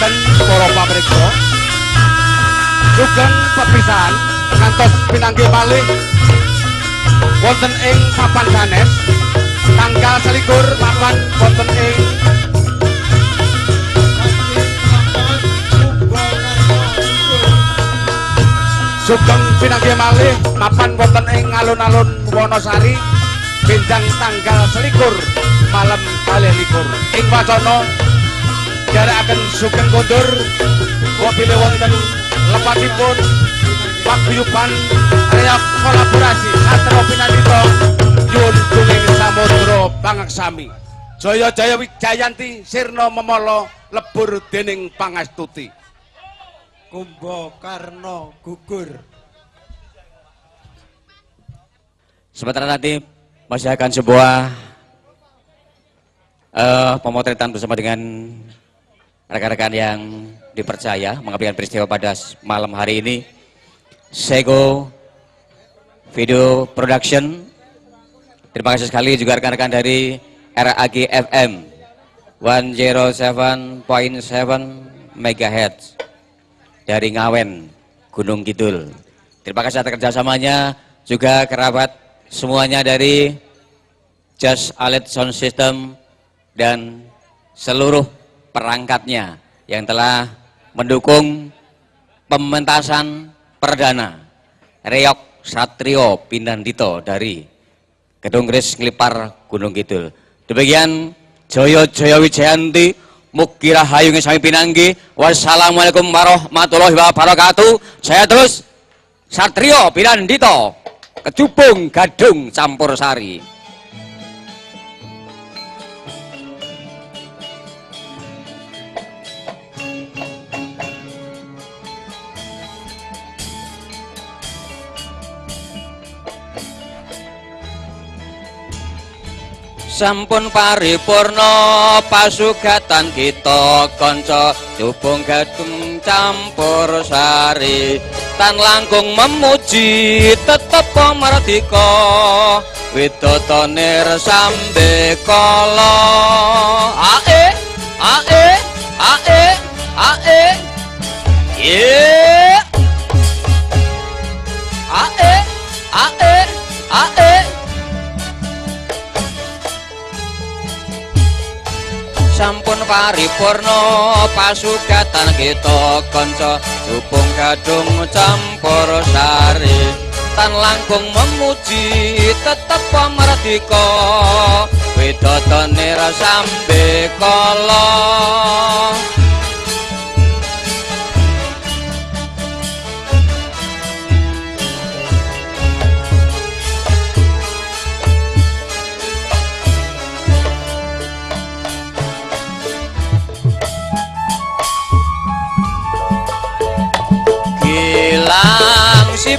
ngapunten para pamirsa. Sugeng pepisahan ngantos pinanggih malih wonten ing papan sanes tanggal 21 mapan wonten ing sugeng pinanggih malih mapan wonten ing alun-alun Wonosari benjang tanggal 21 malam 21 ing wacana jarakaken sugeng kondur wabile wonten lepatipun paguyuban reok kolaborasi Satrio Pinandita nyuwun dongeng samudra pangaksami jaya jaya Wijayanti sirna memala lebur dening pangastuti Kumbakarna gugur. Sebentar nanti masih akan sebuah pemotretan bersama dengan rekan-rekan yang dipercaya mengabadikan peristiwa pada malam hari ini. Sego Video Production. Terima kasih sekali juga rekan-rekan dari RAG FM 107.7 MHz dari Ngawen, Gunung Kidul. Terima kasih atas kerjasamanya, juga kerabat semuanya dari Just Alet Sound System dan seluruh perangkatnya yang telah mendukung pementasan perdana reok Satrio Pinandita dari Gedung Kris Nglipar Gunung Kidul. Demikian jaya jaya Wijayanti, mugi rahayu sami pinanggih. Wassalamualaikum warahmatullahi wabarakatuh. Saya terus Satrio Pinandita, Kecubung Gadung Campursari. Sampun paripurna pasugatan kita kanca Cubung Gadung Campursari tan langkung memuji tetep mardika widotonir sambe kala ae ae ae ae ye ae ae ae sampun paripurna pasugatan kita kanca Cubung Gadung Campursari tan langkung memuji tetep mardika widotonir sambe kala Gilang si